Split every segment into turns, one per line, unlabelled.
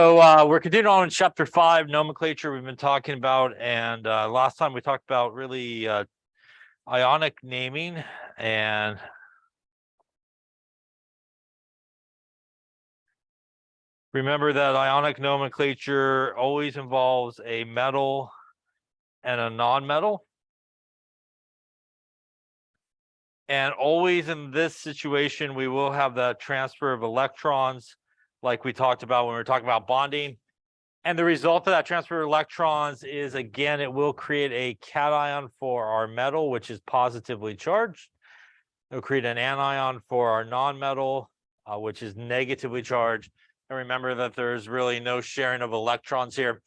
So we're continuing on in chapter 5, nomenclature we've been talking about, and last time we talked about really ionic naming, and remember that ionic nomenclature always involves a metal and a non-metal. And always in this situation, we will have the transfer of electrons like we talked about when we were talking about bonding. And the result of that transfer of electrons is, again, it will create a cation for our metal, which is positively charged. It'll create an anion for our non-metal, which is negatively charged. And remember that there's really no sharing of electrons here.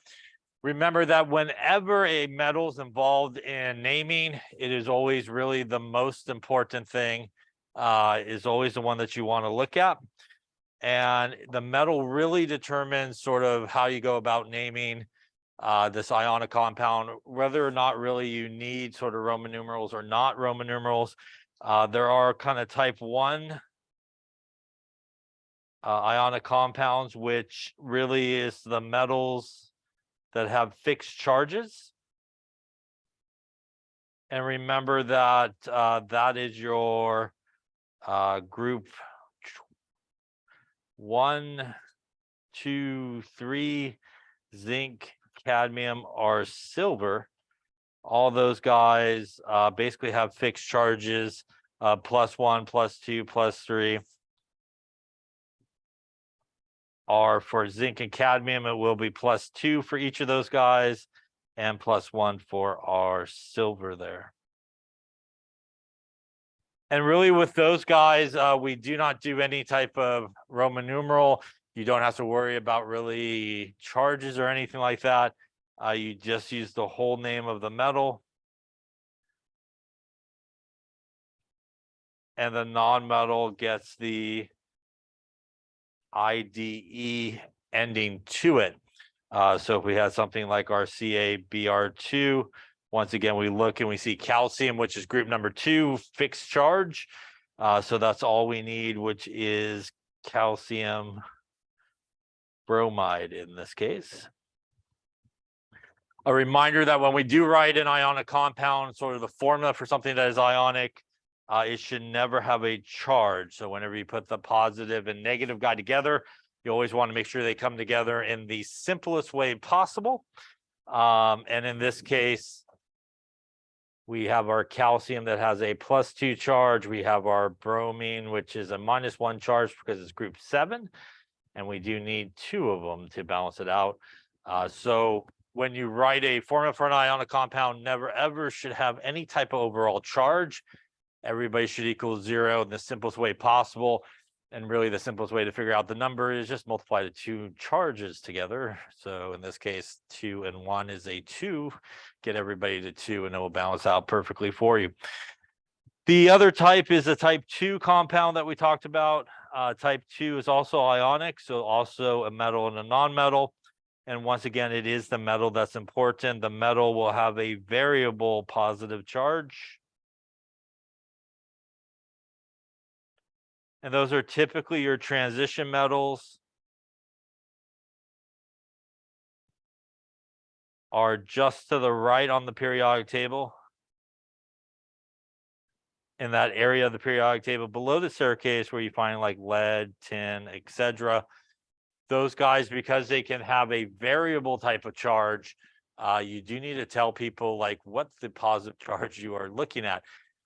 Remember that whenever a metal is involved in naming, it is always really the most important thing, is always the one that you want to look at. And the metal really determines sort of how you go about naming this ionic compound, whether or not really you need sort of Roman numerals or not Roman numerals. There are kind of type 1 ionic compounds, which really is the metals that have fixed charges. And remember that that is your group 1, 2, 3, zinc, cadmium, or silver. All those guys basically have fixed charges, +1, +2, +3. Or for zinc and cadmium, it will be +2 for each of those guys, and +1 for our silver there. And really with those guys, we do not do any type of Roman numeral. You don't have to worry about really charges or anything like that. You just use the whole name of the metal. And the non-metal gets the IDE ending to it. So if we had something like our CaBr2, once again, we look and we see calcium, which is group number 2, fixed charge. So that's all we need, which is calcium bromide in this case. A reminder that when we do write an ionic compound, sort of the formula for something that is ionic, it should never have a charge. So whenever you put the positive and negative guy together, you always want to make sure they come together in the simplest way possible. And in this case, we have our calcium that has a +2 charge. We have our bromine, which is a -1 charge because it's group 7. And we do need 2 of them to balance it out. So when you write a formula for an ionic compound, never ever should have any type of overall charge. Everybody should equal 0 in the simplest way possible. And really the simplest way to figure out the number is just multiply the 2 charges together. So in this case, 2 and 1 is a 2. Get everybody to 2 and it will balance out perfectly for you. The other type is a type 2 compound that we talked about. Type 2 is also ionic, so also a metal and a non-metal. And once again, it is the metal that's important. The metal will have a variable positive charge. And those are typically your transition metals, are just to the right on the periodic table. In that area of the periodic table below the staircase where you find like lead, tin, etc. Those guys, because they can have a variable type of charge, you do need to tell people like what's the positive charge you are looking at.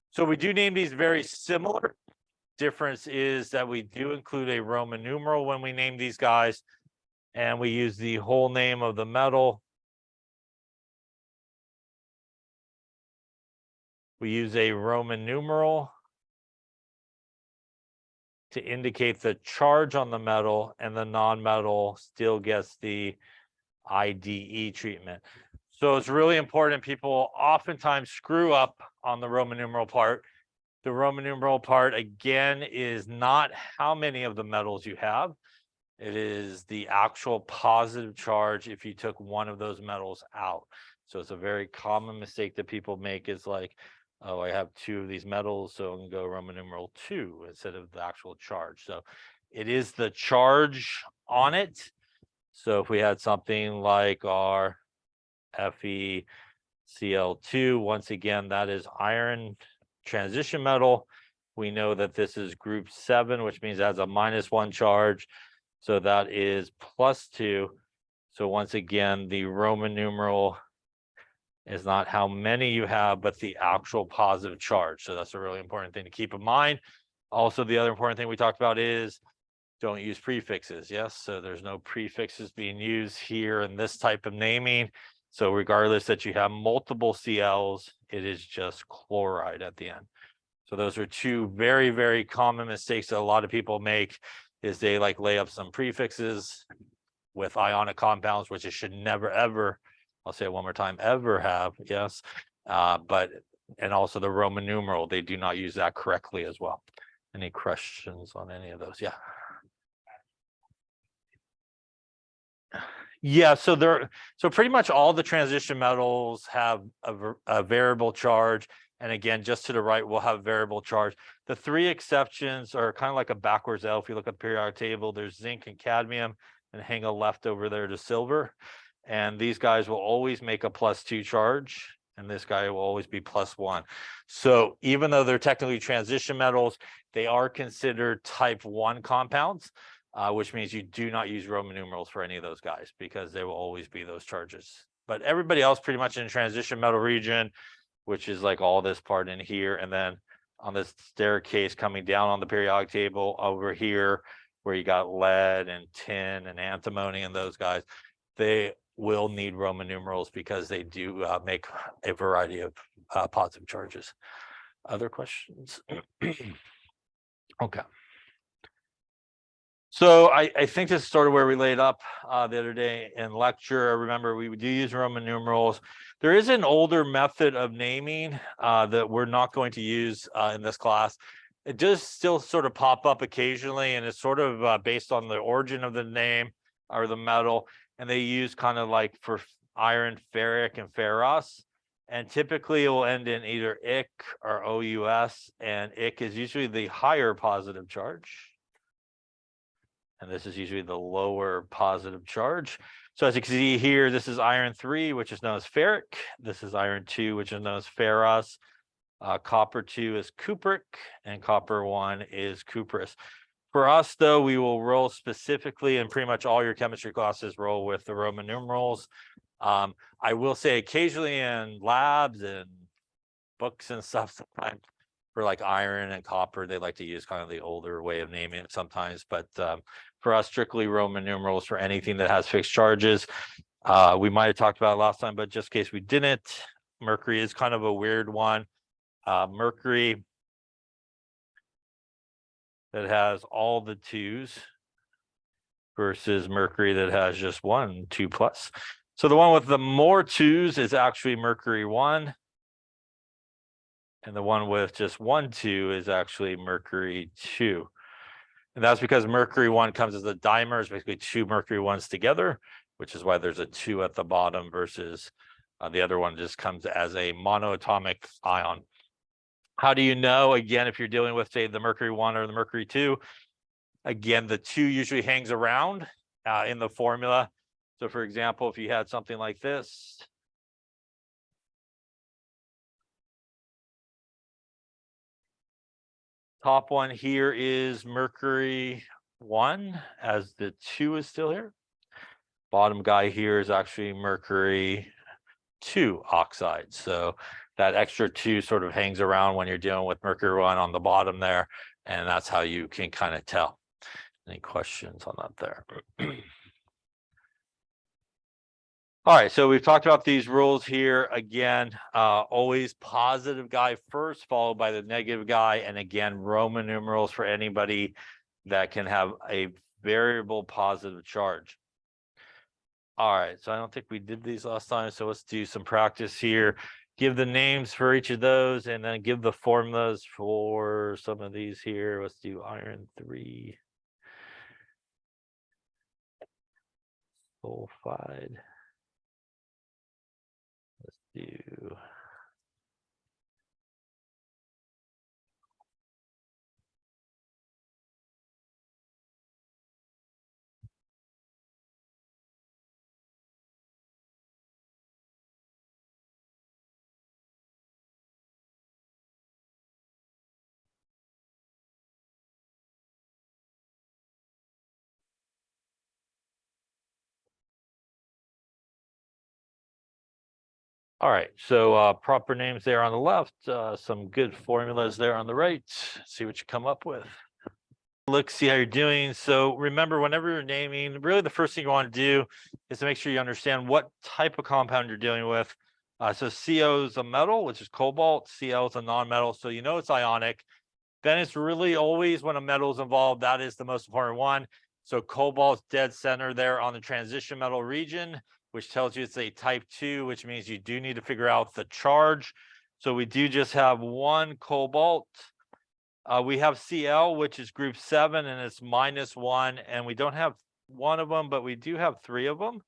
So we do name these very similar. Difference is that we do include a Roman numeral when we name these guys, and we use the whole name of the metal. We use a Roman numeral to indicate the charge on the metal, and the non-metal still gets the IDE treatment. So it's really important. People oftentimes screw up on the Roman numeral part. The Roman numeral part, again, is not how many of the metals you have. It is the actual positive charge if you took one of those metals out. So it's a very common mistake that people make is like, oh, I have 2 of these metals, so I'm going to go Roman numeral 2 instead of the actual charge. So it is the charge on it. So if we had something like our FeCl2, once again, that is iron transition metal. We know that this is group 7, which means it has a -1 charge. So that is +2. So once again, the Roman numeral is not how many you have, but the actual positive charge. So that's a really important thing to keep in mind. Also, the other important thing we talked about is don't use prefixes. Yes, so there's no prefixes being used here in this type of naming. So regardless that you have multiple Cls, it is just chloride at the end. So those are two very, very common mistakes that a lot of people make, is they like lay up some prefixes with ionic compounds, which it should never, ever, I'll say it one more time, ever have. Yes. And also the Roman numeral, they do not use that correctly as well. Any questions on any of those? Yeah. Yeah, so pretty much all the transition metals have a variable charge. And again, just to the right, we'll have variable charge. The 3 exceptions are kind of like a backwards L. If you look at the periodic table, there's zinc and cadmium, and hang a left over there to silver. And these guys will always make a +2 charge, and this guy will always be +1. So even though they're technically transition metals, they are considered type 1 compounds. Which means you do not use Roman numerals for any of those guys, because they will always be those charges. But everybody else pretty much in the transition metal region, which is like all this part in here, and then on this staircase coming down on the periodic table over here, where you got lead and tin and antimony and those guys, they will need Roman numerals because they do make a variety of positive charges. Other questions? Okay. So I think this is sort of where we laid up the other day in lecture. Remember, we do use Roman numerals. There is an older method of naming that we're not going to use in this class. It does still sort of pop up occasionally, and it's sort of based on the origin of the name or the metal. And they use kind of like for iron, ferric, and ferrous. And typically it will end in either ic or ous, and ic is usually the higher positive charge. And this is usually the lower positive charge. So as you can see here, this is iron 3, which is known as ferric. This is iron 2, which is known as ferrous. Copper 2 is cupric, and copper 1 is cuprous. For us, though, we will roll specifically, and pretty much all your chemistry classes roll with the Roman numerals. I will say occasionally in labs and books and stuff, sometimes for like iron and copper, they like to use kind of the older way of naming it sometimes. But for us, strictly Roman numerals for anything that has fixed charges. We might have talked about it last time, but just in case we didn't, mercury is kind of a weird one. Mercury that has all the 2s versus mercury that has just 1, 2+. So the one with the more 2s is actually mercury 1. And the one with just 1, 2 is actually mercury 2. And that's because mercury 1 comes as a dimer, it's basically 2 mercury 1s together, which is why there's a 2 at the bottom versus the other one just comes as a monoatomic ion. How do you know? Again, if you're dealing with, say, the mercury 1 or the mercury 2, again, the 2 usually hangs around in the formula. So for example, if you had something like this, top one here is mercury 1, as the 2 is still here. Bottom guy here is actually mercury 2 oxide. So that extra 2 sort of hangs around when you're dealing with mercury 1 on the bottom there. And that's how you can kind of tell. Any questions on that there? All right, so we've talked about these rules here. Again, always positive guy first, followed by the negative guy. And again, Roman numerals for anybody that can have a variable positive charge. All right, so I don't think we did these last time, so let's do some practice here. Give the names for each of those, and then give the formulas for some of these here. Let's do iron 3. Sulfide. Let's do All right, so proper names there on the left, some good formulas there on the right. See what you come up with. Look, see how you're doing. So remember, whenever you're naming, really the first thing you want to do is to make sure you understand what type of compound you're dealing with. So CO is a metal, which is cobalt. Cl is a non-metal, so you know it's ionic. Then it's really always when a metal is involved, that is the most important one. So cobalt's dead center there on the transition metal region, which tells you it's a type 2, which means you do need to figure out the charge. So we do just have one cobalt. We have Cl, which is group 7, and it's -1, and we don't have one of them, but we do have 3 of them,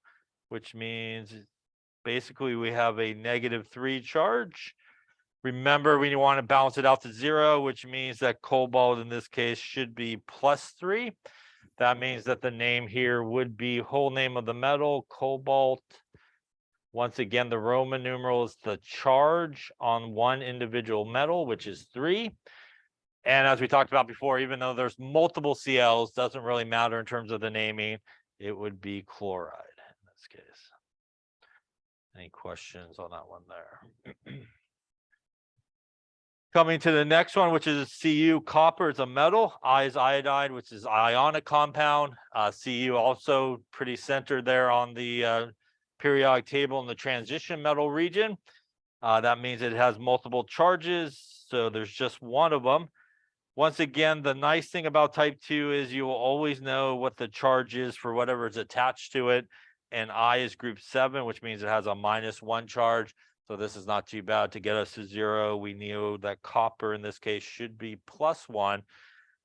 which means basically we have a -3 charge. Remember, we want to balance it out to 0, which means that cobalt in this case should be +3. That means that the name here would be whole name of the metal, cobalt. Once again, the Roman numeral is the charge on one individual metal, which is 3. And as we talked about before, even though there's multiple Cls, doesn't really matter in terms of the naming, it would be chloride in this case. Any questions on that one there? Coming to the next one, which is Cu, copper is a metal. I is iodide, which is ionic compound. Cu also pretty centered there on the periodic table in the transition metal region. That means it has multiple charges, so there's just one of them. Once again, the nice thing about type 2 is you will always know what the charge is for whatever is attached to it. And I is group 7, which means it has a -1 charge. So this is not too bad. To get us to 0, we know that copper in this case should be +1.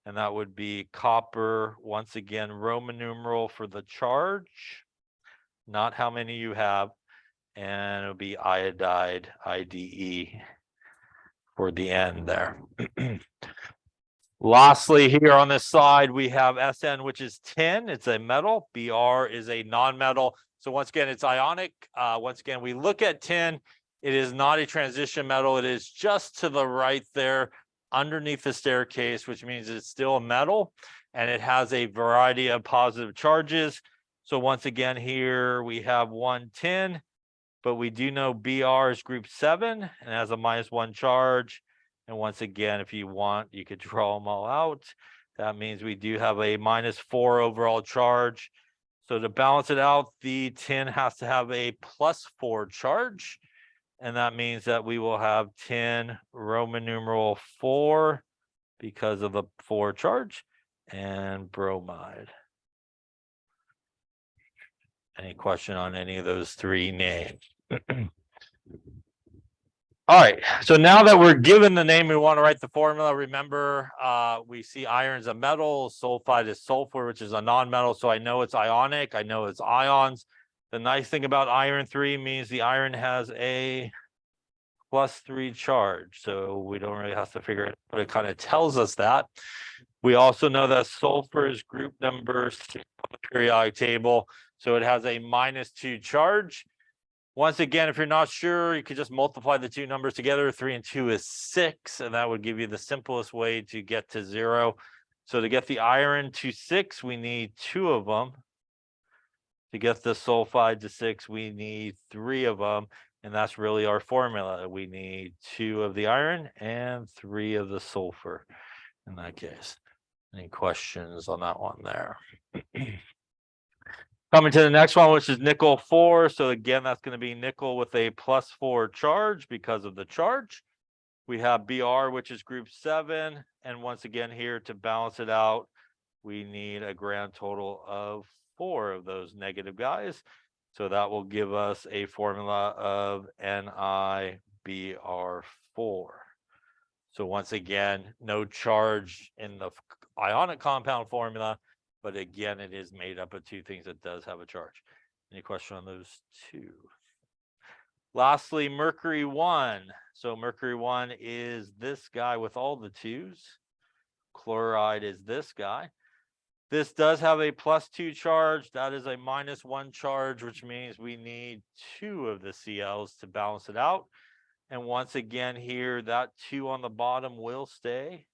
And that would be copper, once again, Roman numeral for the charge, not how many you have. And it'll be iodide, IDE, for the end there. Lastly, here on this side, we have Sn, which is tin. It's a metal. Br is a non-metal. So once again, it's ionic. Once again, we look at tin. It is not a transition metal. It is just to the right there underneath the staircase, which means it's still a metal. And it has a variety of positive charges. So once again, here we have one tin. But we do know Br is group 7 and has a -1 charge. And once again, if you want, you could draw them all out. That means we do have a -4 overall charge. So to balance it out, the tin has to have a +4 charge. And that means that we will have tin Roman numeral 4 because of the 4 charge and bromide. Any question on any of those 3 names? All right, so now that we're given the name, we want to write the formula. Remember, we see iron's a metal, sulfide is sulfur, which is a non-metal. So I know it's ionic, I know it's ions. The nice thing about iron 3 means the iron has a +3 charge. So we don't really have to figure it, but it kind of tells us that. We also know that sulfur is group number 6 on the periodic table. So it has a -2 charge. Once again, if you're not sure, you could just multiply the 2 numbers together. 3 and 2 is 6, and that would give you the simplest way to get to 0. So to get the iron to 6, we need 2 of them. To get the sulfide to 6, we need 3 of them, and that's really our formula. We need 2 of the iron and 3 of the sulfur in that case. Any questions on that one there? Coming to the next one, which is nickel 4. So again, that's going to be nickel with a +4 charge because of the charge. We have Br, which is group 7. And once again, here to balance it out, we need a grand total of 4 of those negative guys. So that will give us a formula of NiBr4. So once again, no charge in the ionic compound formula. But again, it is made up of 2 things that does have a charge. Any question on those 2? Lastly, mercury 1. So mercury 1 is this guy with all the 2s. Chloride is this guy. This does have a +2 charge. That is a -1 charge, which means we need 2 of the Cls to balance it out. And once again here, that 2 on the bottom will stay.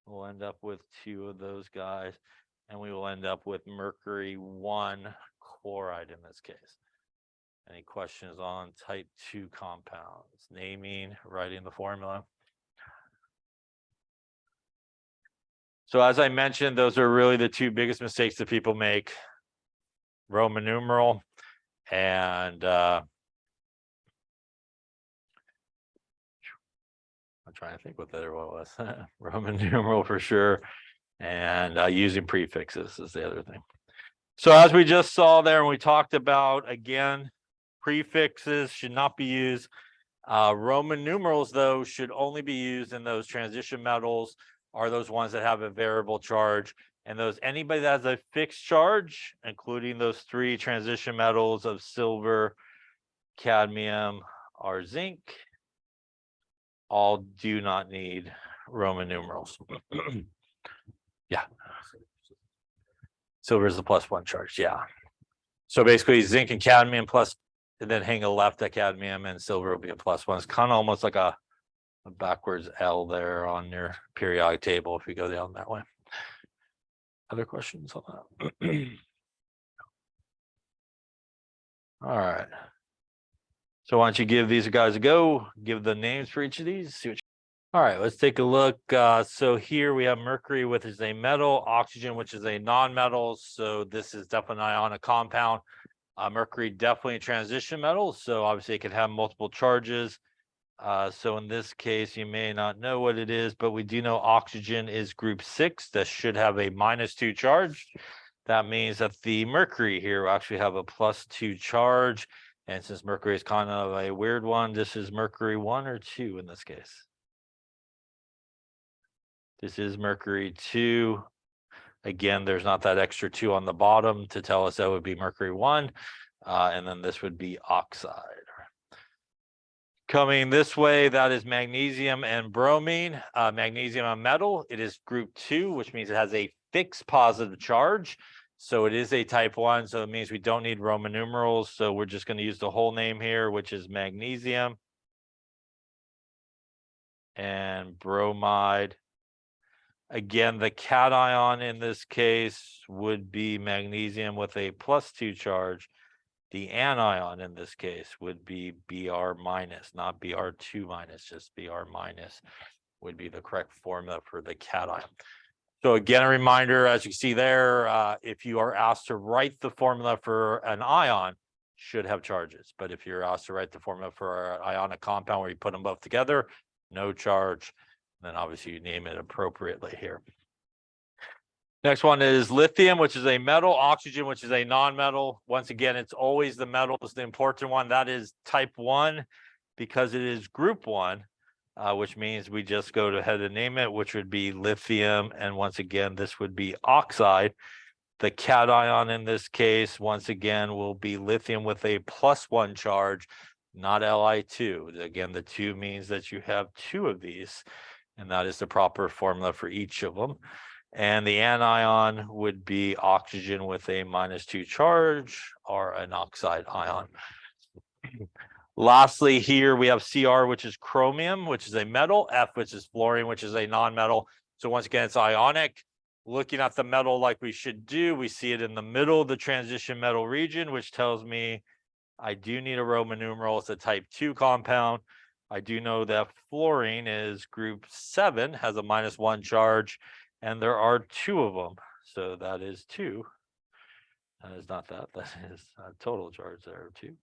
We'll end up with 2 of those guys. And we will end up with mercury 1 chloride in this case. Any questions on type 2 compounds? Naming, writing the formula. So as I mentioned, those are really the two biggest mistakes that people make. Roman numeral and I'm trying to think what the other one was. Roman numeral for sure. And using prefixes is the other thing. So as we just saw there, and we talked about, again, prefixes should not be used. Roman numerals, though, should only be used in those transition metals, are those ones that have a variable charge. And those, anybody that has a fixed charge, including those three transition metals of silver, cadmium, or zinc, all do not need Roman numerals. Yeah. Silver is the +1 charge, yeah. So basically zinc and cadmium plus, and then hang a left at cadmium, and silver will be a +1. It's kind of almost like a backwards L there on your periodic table if you go down that way. Other questions on that? All right. So why don't you give these guys a go, give the names for each of these, see what all right, let's take a look. So here we have mercury, which is a metal, oxygen, which is a non-metal. So this is definitely an ionic compound. Mercury definitely a transition metal, so obviously it can have multiple charges. So in this case, you may not know what it is, but we do know oxygen is group 6. That should have a -2 charge. That means that the mercury here will actually have a +2 charge. And since mercury is kind of a weird one, this is mercury 1 or 2 in this case. This is mercury 2. Again, there's not that extra 2 on the bottom to tell us that would be mercury 1. And then this would be oxide. Coming this way, that is magnesium and bromine. Magnesium, a metal. It is group 2, which means it has a fixed positive charge. So it is a type 1. So it means we don't need Roman numerals. So we're just going to use the whole name here, which is magnesium and bromide. Again, the cation in this case would be magnesium with a +2 charge. The anion in this case would be Br-, not Br2-, just Br- would be the correct formula for the cation. So again, a reminder, as you see there, if you are asked to write the formula for an ion, should have charges. But if you're asked to write the formula for an ionic compound where you put them both together, no charge. Then obviously you name it appropriately here. Next one is lithium, which is a metal, oxygen, which is a non-metal. Once again, it's always the metals, the important one. That is type 1 because it is group 1, which means we just go ahead and name it, which would be lithium. And once again, this would be oxide. The cation in this case, once again, will be lithium with a +1 charge, not Li2. Again, the 2 means that you have 2 of these. And that is the proper formula for each of them. And the anion would be oxygen with a -2 charge or an oxide ion. Lastly, here we have Cr, which is chromium, which is a metal, F, which is fluorine, which is a non-metal. So once again, it's ionic. Looking at the metal like we should do, we see it in the middle of the transition metal region, which tells me I do need a Roman numeral. It's a type 2 compound. I do know that fluorine is group 7, has a -1 charge, and there are 2 of them. So that is 2. That is not that. That is a total charge there, 2.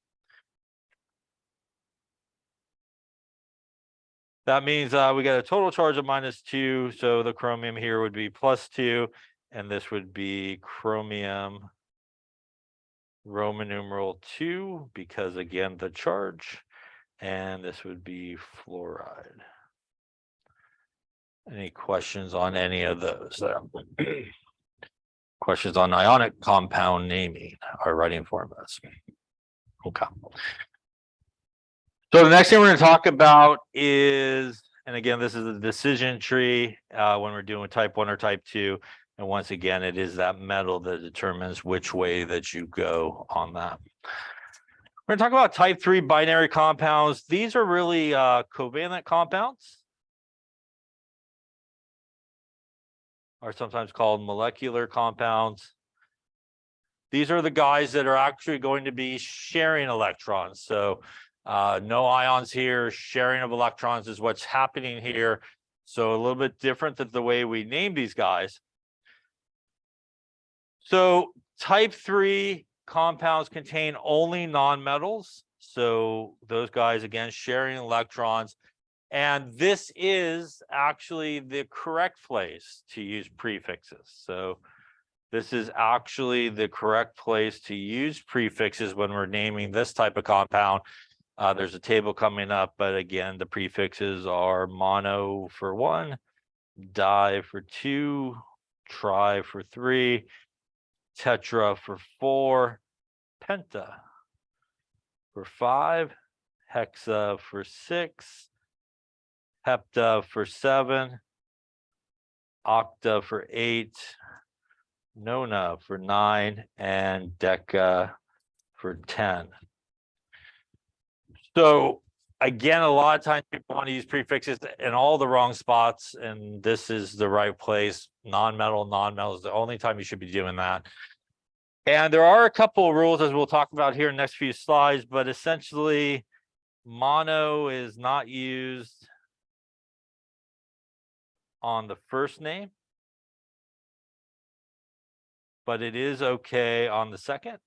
That means we got a total charge of -2. So the chromium here would be +2, and this would be chromium Roman numeral 2, because again, the charge. And this would be fluoride. Any questions on any of those? Questions on ionic compound naming or writing formulas? Okay. So the next thing we're going to talk about is, and again, this is a decision tree when we're doing type 1 or type 2. And once again, it is that metal that determines which way that you go on that. We're going to talk about type 3 binary compounds. These are really covalent compounds, are sometimes called molecular compounds. these are the guys that are actually going to be sharing electrons. So no ions here, sharing of electrons is what's happening here. So a little bit different than the way we name these guys. So type 3 compounds contain only nonmetals. So those guys, again, sharing electrons. And this is actually the correct place to use prefixes. So this is actually the correct place to use prefixes when we're naming this type of compound. There's a table coming up, but again, the prefixes are mono for 1, di for 2, tri for 3, tetra for 4, penta for 5, hexa for 6, hepta for 7, octa for 8, nona for 9, and deca for 10. So again, a lot of times people want to use prefixes in all the wrong spots, and this is the right place. Non-metal is the only time you should be doing that. And there are a couple of rules, as we'll talk about here in the next few slides, but essentially mono is not used on the first name, but it is okay on the second.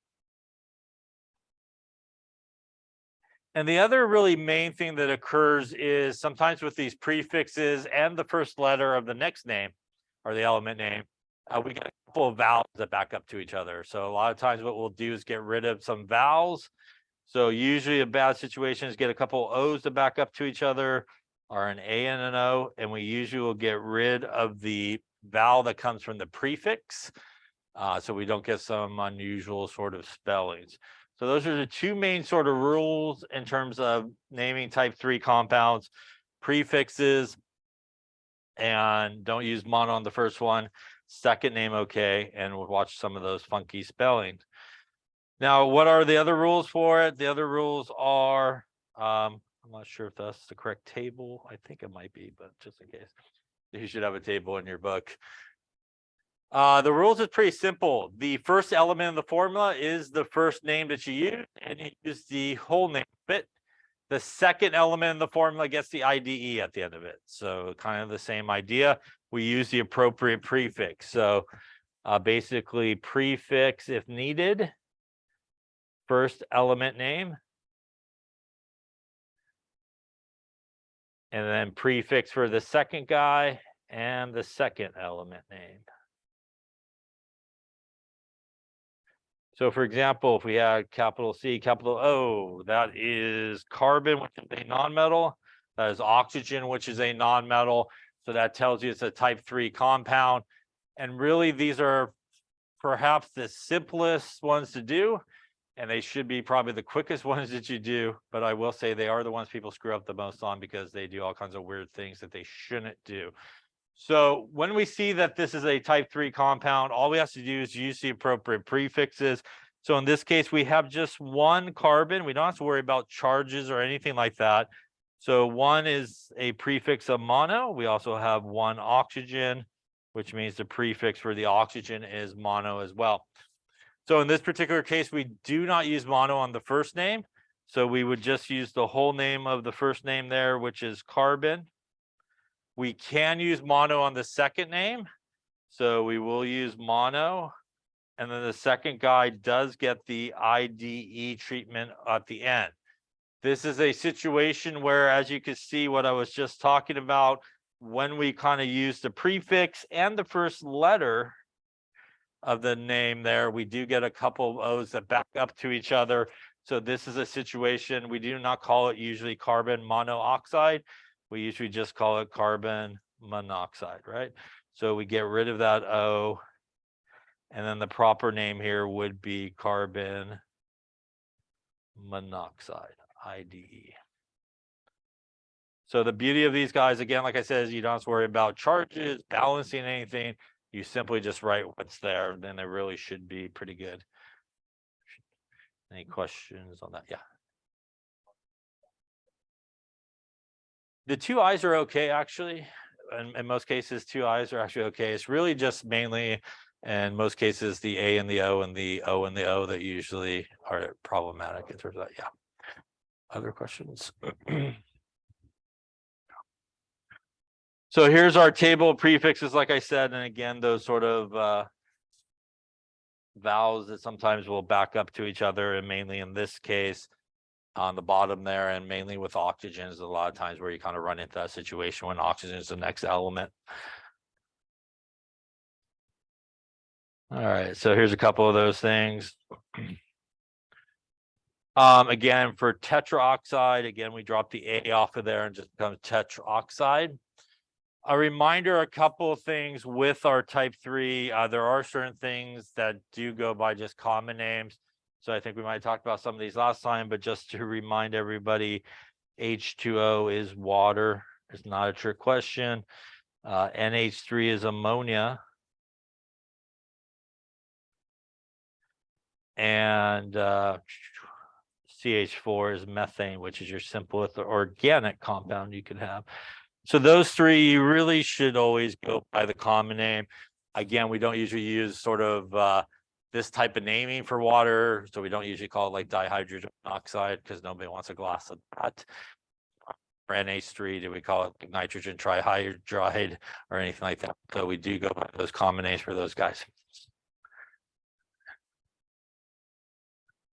And the other really main thing that occurs is sometimes with these prefixes and the first letter of the next name or the element name, we get a couple of vowels that back up to each other. So a lot of times what we'll do is get rid of some vowels. So usually a bad situation is get a couple of O's to back up to each other, or an A and an O, and we usually will get rid of the vowel that comes from the prefix, so we don't get some unusual sort of spellings. So those are the two main sort of rules in terms of naming type 3 compounds: prefixes, and don't use mono on the first one. Second name, okay, and we'll watch some of those funky spellings. Now, what are the other rules for it? The other rules are, I'm not sure if that's the correct table. I think it might be, but just in case, you should have a table in your book. The rules is pretty simple. The first element of the formula is the first name that you use, and you use the whole name of it. The second element in the formula gets the IDE at the end of it. So kind of the same idea. We use the appropriate prefix. So basically prefix if needed, first element name, and then prefix for the second guy and the second element name. So for example, if we had capital C, capital O, that is carbon, which is a nonmetal. That is oxygen, which is a nonmetal. So that tells you it's a type 3 compound. And really, these are perhaps the simplest ones to do, and they should be probably the quickest ones that you do. But I will say they are the ones people screw up the most on because they do all kinds of weird things that they shouldn't do. So when we see that this is a type 3 compound, all we have to do is use the appropriate prefixes. So in this case, we have just one carbon. We don't have to worry about charges or anything like that. So one is a prefix of mono. We also have one oxygen, which means the prefix for the oxygen is mono as well. So in this particular case, we do not use mono on the first name. So we would just use the whole name of the first name there, which is carbon. We can use mono on the second name. So we will use mono. And then the second guy does get the IDE treatment at the end. This is a situation where, as you can see, what I was just talking about, when we kind of use the prefix and the first letter of the name there, we do get a couple of O's that back up to each other. So this is a situation, we do not call it usually carbon monoxide. We usually just call it carbon monoxide, right? So we get rid of that O, and then the proper name here would be carbon monoxide, IDE. So the beauty of these guys, again, like I said, is you don't have to worry about charges, balancing anything. You simply just write what's there, then they really should be pretty good. Any questions on that? Yeah. The two I's are okay, actually. In most cases, two I's are actually okay. It's really just mainly And most cases, the A and the O and the O and the O that usually are problematic in terms of that. Yeah. Other questions? So here's our table of prefixes, like I said, and again, those sort of vowels that sometimes will back up to each other, and mainly in this case, on the bottom there, and mainly with oxygens, a lot of times where you kind of run into that situation when oxygen is the next element. All right, so here's a couple of those things. Again, for tetraoxide, again, we drop the A off of there and just becomes tetraoxide. A reminder, a couple of things with our type 3, there are certain things that do go by just common names. So I think we might talk about some of these last time, but just to remind everybody, H2O is water. It's not a trick question. NH3 is ammonia. And CH4 is methane, which is your simplest organic compound you could have. So those three, you really should always go by the common name. Again, we don't usually use sort of this type of naming for water. So we don't usually call it like dihydrogen oxide because nobody wants a glass of that. For NH3, do we call it like nitrogen trihydride or anything like that? So we do go by those common names for those guys.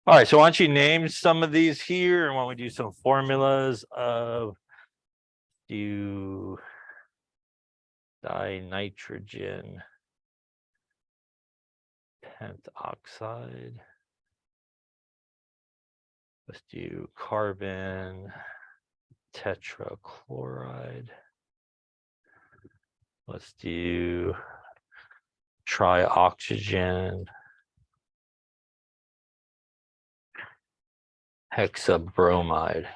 All right, so why don't you name some of these here, and when we do some formulas of dinitrogen pentoxide. Let's do carbon tetrachloride. Let's do trioxygen hexabromide.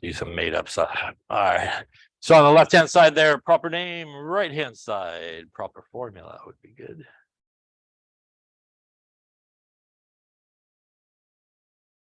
Do some made up stuff. All right. So on the left-hand side there, proper name, right-hand side, proper formula would be good.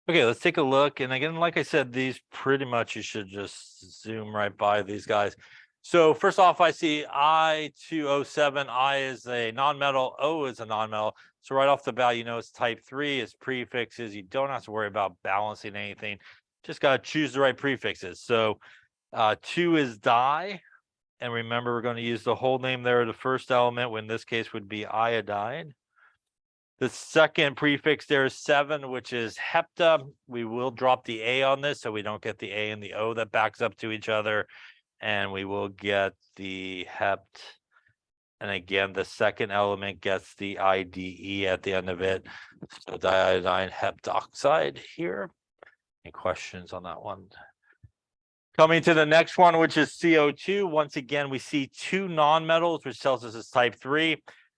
Okay, let's take a look. And again, like I said, these pretty much you should just zoom right by these guys. So first off, I see I2O7. I is a nonmetal, O is a nonmetal. So right off the bat, you know it's type 3, it's prefixes. You don't have to worry about balancing anything. Just got to choose the right prefixes. So 2 is di. And remember, we're going to use the whole name there, the first element, when in this case would be iodine. The second prefix there is 7, which is hepta. We will drop the A on this so we don't get the A and the O that backs up to each other. And we will get the hept. And again, the second element gets the IDE at the end of it. So diiodine heptoxide here. Any questions on that one? Coming to the next one, which is CO2. Once again, we see 2 nonmetals, which tells us it's type 3.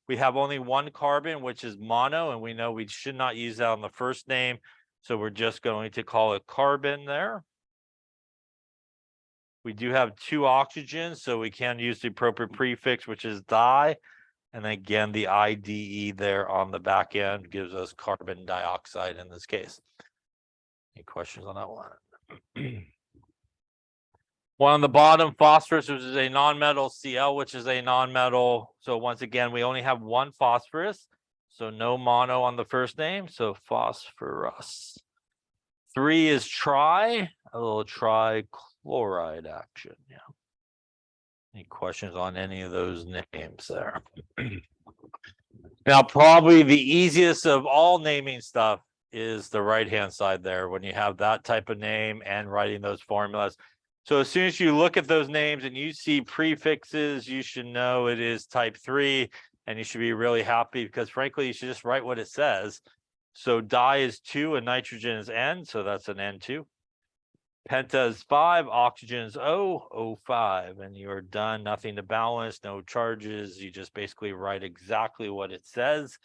We have only 1 carbon, which is mono, and we know we should not use that on the first name. So we're just going to call it carbon there. We do have 2 oxygens, so we can use the appropriate prefix, which is di. And again, the IDE there on the back end gives us carbon dioxide in this case. Any questions on that one? One on the bottom, phosphorus, which is a nonmetal, Cl, which is a nonmetal. So once again, we only have 1 phosphorus. So no mono on the first name. So phosphorus. 3 is tri, a little trichloride action. Yeah. Any questions on any of those names there? Now, probably the easiest of all naming stuff is the right-hand side there when you have that type of name and writing those formulas. So as soon as you look at those names and you see prefixes, you should know it is type 3, and you should be really happy because frankly, you should just write what it says. So di is 2 and nitrogen is N, so that's an N2. Penta is 5, oxygen is O, O5, and you're done. Nothing to balance, no charges. You just basically write exactly what it says.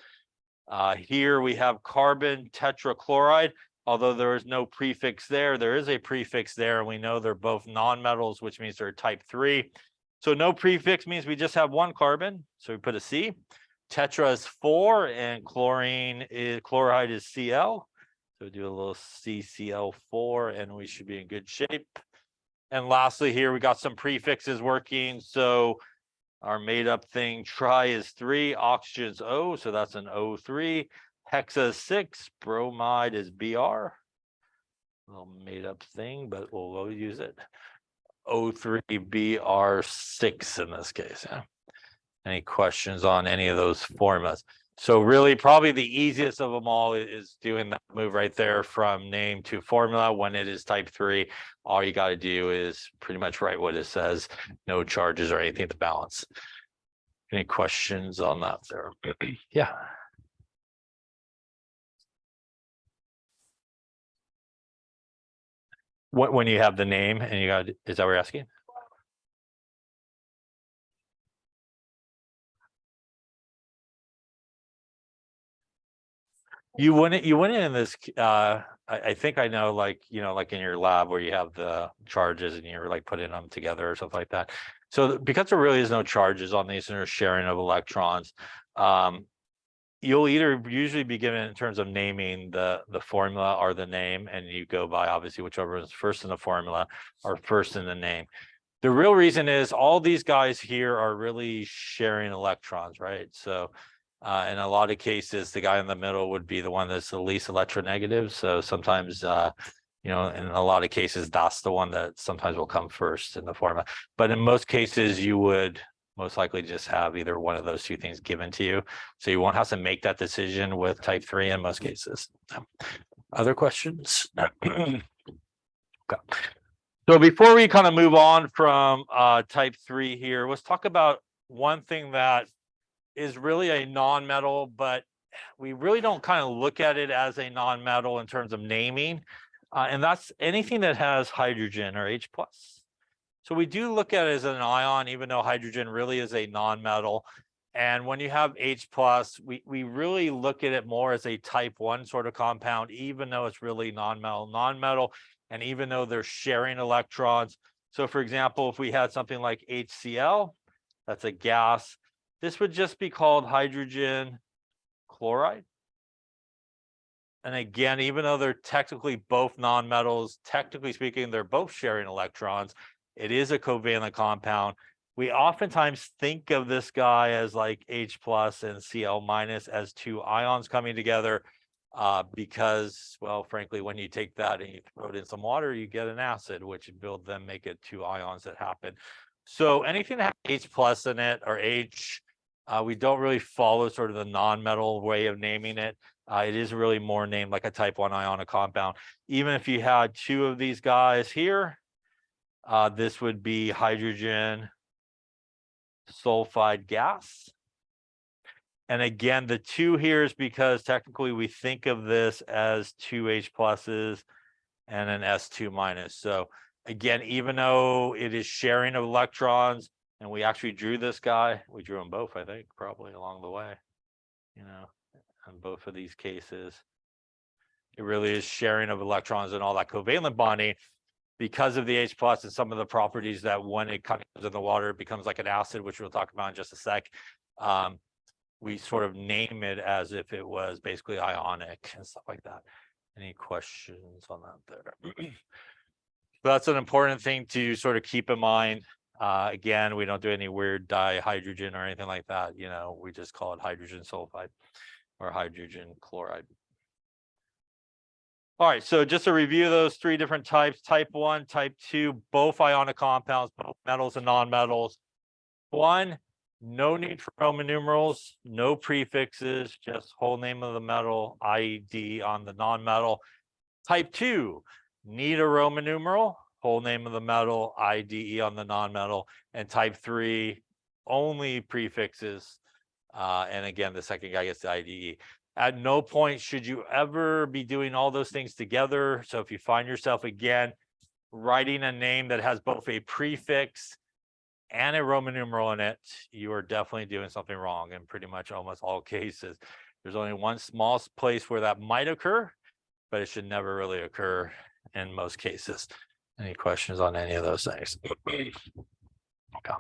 Here we have carbon tetrachloride. Although there is no prefix there, there is a prefix there, and we know they're both nonmetals, which means they're type 3. So no prefix means we just have 1 carbon, so we put a C. Tetra is 4, and chloride is Cl. So do a little CCl4, and we should be in good shape. And lastly, here we got some prefixes working. So Our made up thing tri is 3, oxygen's O, so that's an O3. Hexa is 6, bromide is Br. Little made up thing, but we'll use it. O3Br6 in this case. Yeah. Any questions on any of those formulas? So really probably the easiest of them all is doing that move right there from name to formula. When it is type 3, all you got to do is pretty much write what it says, no charges or anything to balance. Any questions on that there? Yeah. When you have the name and you got, is that what you're asking? You wouldn't in this, I think I know, like, you know, like in your lab where you have the charges and you're like putting them together or something like that. So because there really is no charges on these and there's sharing of electrons, you'll either usually be given in terms of naming the formula or the name, and you go by obviously whichever is first in the formula or first in the name. The real reason is all these guys here are really sharing electrons, right? So in a lot of cases, the guy in the middle would be the one that's the least electronegative. So sometimes, you know, in a lot of cases, that's the one that sometimes will come first in the formula. But in most cases, you would most likely just have either one of those two things given to you. So you won't have to make that decision with type 3 in most cases. Other questions? Okay. So before we kind of move on from type 3 here, let's talk about one thing that is really a non-metal, but we really don't kind of look at it as a non-metal in terms of naming. And that's anything that has hydrogen or H+. So we do look at it as an ion, even though hydrogen really is a non-metal. And when you have H+, we really look at it more as a type 1 sort of compound, even though it's really non-metal, and even though they're sharing electrons. So for example, if we had something like HCl, that's a gas, this would just be called hydrogen chloride. And again, even though they're technically both nonmetals, technically speaking, they're both sharing electrons. It is a covalent compound. We oftentimes think of this guy as like H+ and Cl- as two ions coming together because, well, frankly, when you take that and you throw it in some water, you get an acid, which will then make it two ions that happen. So anything that has H+ in it or H, we don't really follow sort of the non-metal way of naming it. It is really more named like a type 1 ionic compound. Even if you had two of these guys here, this would be hydrogen sulfide gas. And again, the 2 here is because technically we think of this as 2 H+ and an S2-. So again, even though it is sharing of electrons, and we actually drew this guy, we drew them both, I think, probably along the way, you know, in both of these cases. It really is sharing of electrons and all that covalent bonding because of the H+ and some of the properties that when it comes in the water, it becomes like an acid, which we'll talk about in just a sec. We sort of name it as if it was basically ionic and stuff like that. Any questions on that there? So that's an important thing to sort of keep in mind. Again, we don't do any weird dihydrogen or anything like that. You know, we just call it hydrogen sulfide or hydrogen chloride. All right, so just a review of those 3 different types, type 1, type 2, both ionic compounds, both metals and nonmetals. 1, no need for Roman numerals, no prefixes, just whole name of the metal, ID on the nonmetal. Type 2, need a Roman numeral, whole name of the metal, IDE on the nonmetal. And type 3, only prefixes. And again, the second guy gets the IDE. At no point should you ever be doing all those things together. So if you find yourself again writing a name that has both a prefix and a Roman numeral in it, you are definitely doing something wrong in pretty much almost all cases. There's only one small place where that might occur, but it should never really occur in most cases. Any questions on any of those things? Okay. So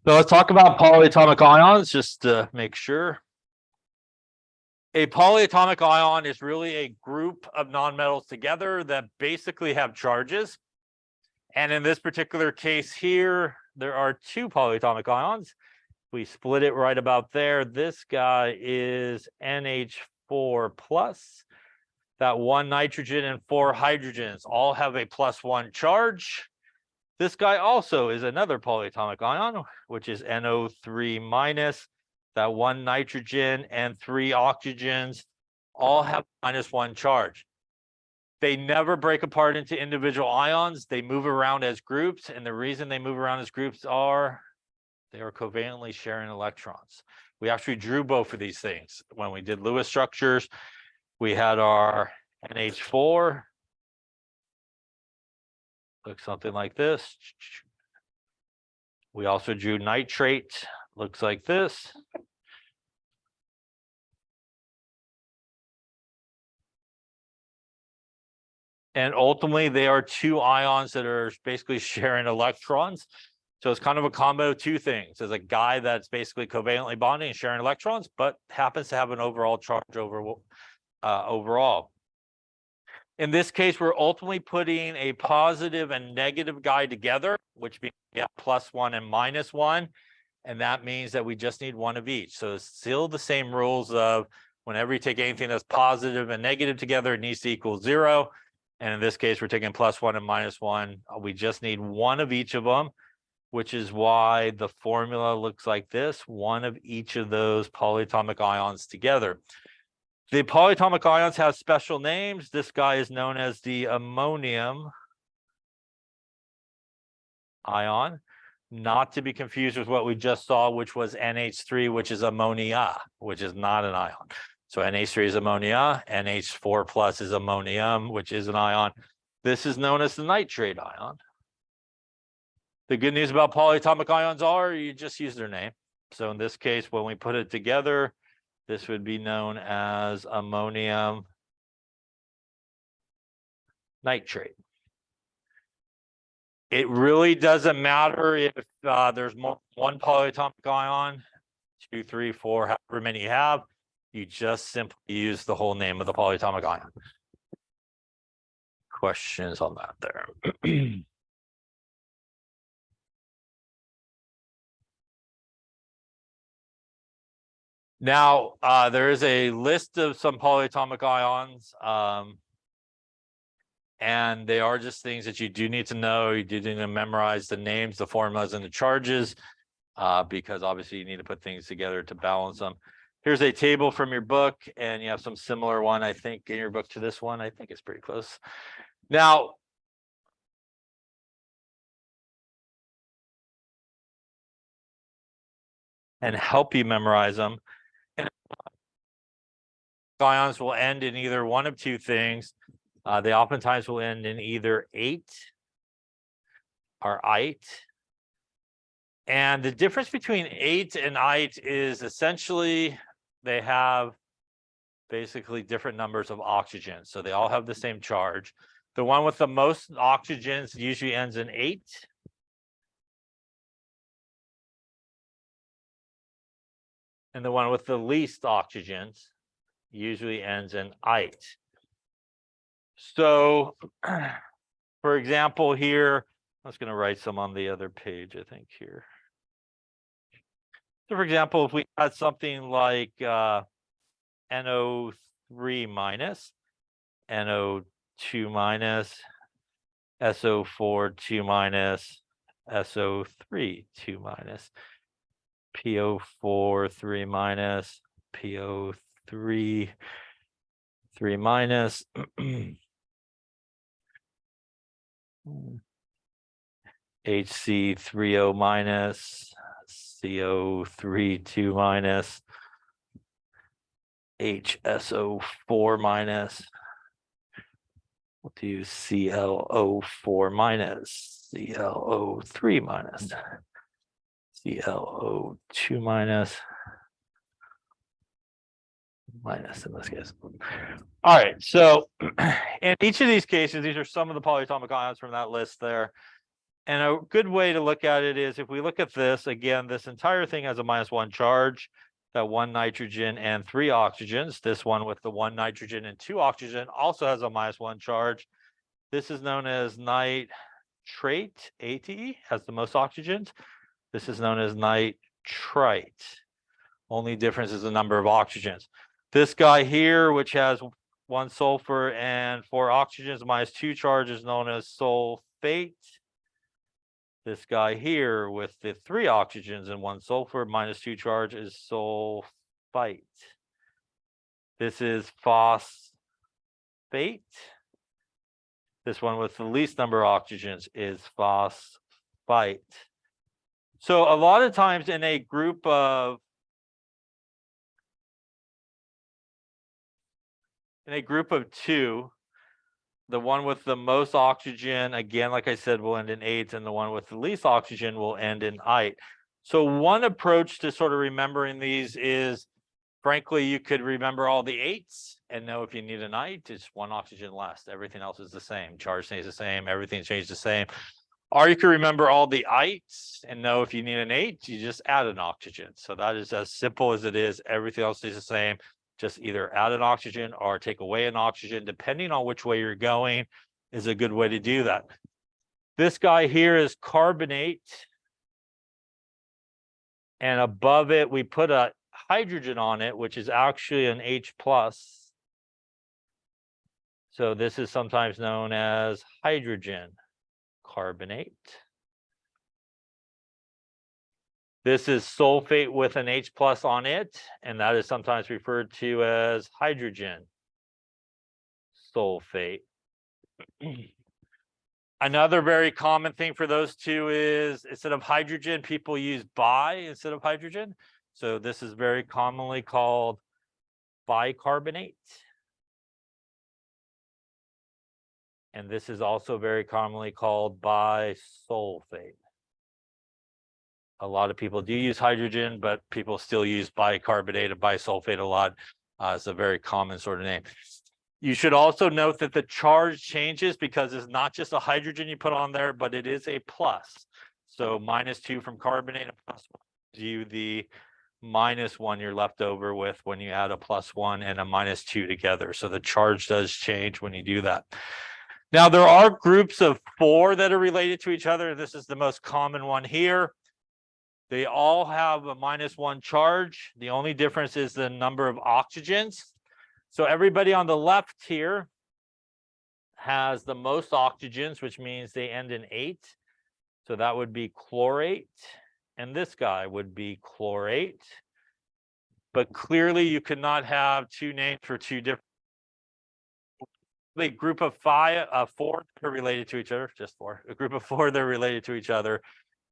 let's talk about polyatomic ions just to make sure. A polyatomic ion is really a group of nonmetals together that basically have charges. And in this particular case here, there are two polyatomic ions. We split it right about there. This guy is NH4 plus. That one nitrogen and four hydrogens all have a +1 charge. This guy also is another polyatomic ion, which is NO3 minus. That one nitrogen and three oxygens all have -1 charge. They never break apart into individual ions. They move around as groups. And the reason they move around as groups are they are covalently sharing electrons. We actually drew both of these things. When we did Lewis structures, we had our NH4. Looks something like this. We also drew nitrate. Looks like this. And ultimately, they are two ions that are basically sharing electrons. So it's kind of a combo of two things. There's a guy that's basically covalently bonding and sharing electrons, but happens to have an overall charge overall. In this case, we're ultimately putting a positive and negative guy together, which means we have +1 and -1. And that means that we just need one of each. So it's still the same rules of whenever you take anything that's positive and negative together, it needs to equal 0. And in this case, we're taking +1 and -1. We just need one of each of them, which is why the formula looks like this, one of each of those polyatomic ions together. The polyatomic ions have special names. This guy is known as the ammonium ion, not to be confused with what we just saw, which was NH3, which is ammonia, which is not an ion. So NH3 is ammonia, NH4 plus is ammonium, which is an ion. This is known as the nitrate ion. The good news about polyatomic ions are you just use their name. So in this case, when we put it together, this would be known as ammonium nitrate. It really doesn't matter if there's more than one polyatomic ion, 2, 3, 4, however many you have. You just simply use the whole name of the polyatomic ion. Questions on that there? Now, there is a list of some polyatomic ions, and they are just things that you do need to know. You do need to memorize the names, the formulas, and the charges, because obviously you need to put things together to balance them. Here's a table from your book, and you have some similar one, I think, in your book to this one. I think it's pretty close. Now, and help you memorize them. Ions will end in either one of two things. They oftentimes will end in either ate or ite. And the difference between ate and ite is essentially they have basically different numbers of oxygens. So they all have the same charge. The one with the most oxygens usually ends in ate. And the one with the least oxygens usually ends in ite. So, for example, here, I was going to write some on the other page, I think, here. So, for example, if we had something like NO3 minus, NO2 minus, SO4 2 minus, SO3 2 minus, PO4 3 minus, PO3 3 minus, HC30 minus, CO3 2 minus, HSO4 minus. We'll do ClO4 minus, ClO3 minus, ClO2 minus in this case. All right, so in each of these cases, these are some of the polyatomic ions from that list there. And a good way to look at it is if we look at this, again, this entire thing has a -1 charge, that one nitrogen and 3 oxygens. This one with the 1 nitrogen and 2 oxygen also has a -1 charge. This is known as nitrate nitrate, ATE, has the most oxygens. This is known as nitrite. Only difference is the number of oxygens. This guy here, which has 1 sulfur and 4 oxygens minus 2 charge, is known as sulfate. This guy here with the 3 oxygens and 1 sulfur minus 2 charge is sulfite. This is phosphate. This one with the least number of oxygens is phosphite. So a lot of times in a group of two, the one with the most oxygen, again, like I said, will end in ate, and the one with the least oxygen will end in ite. So one approach to sort of remembering these is, frankly, you could remember all the eights and know if you need an ite, it's 1 oxygen less. Everything else is the same. Charge stays the same. Everything changed the same. Or you can remember all the ites and know if you need an ate, you just add an oxygen. So that is as simple as it is. Everything else stays the same. Just either add an oxygen or take away an oxygen, depending on which way you're going, is a good way to do that. This guy here is carbonate. And above it, we put a hydrogen on it, which is actually an H+. So this is sometimes known as hydrogen carbonate. This is sulfate with an H+ on it, and that is sometimes referred to as hydrogen sulfate. Another very common thing for those two is instead of hydrogen, people use bi instead of hydrogen. So this is very commonly called bicarbonate. And this is also very commonly called bisulfate. A lot of people do use hydrogen, but people still use bicarbonate and bisulfate a lot. It's a very common sort of name. You should also note that the charge changes because it's not just a hydrogen you put on there, but it is a plus. So -2 from carbonate and +1 gives you the -1 you're left over with when you add a +1 and a -2 together. So the charge does change when you do that. Now, there are groups of 4 that are related to each other. This is the most common one here. They all have a -1 charge. The only difference is the number of oxygens. So everybody on the left here has the most oxygens, which means they end in ate. So that would be chlorate. And this guy would be chlorate. But clearly you could not have 2 names for 2 different. A group of 4 are related to each other, just 4. A group of 4, they're related to each other.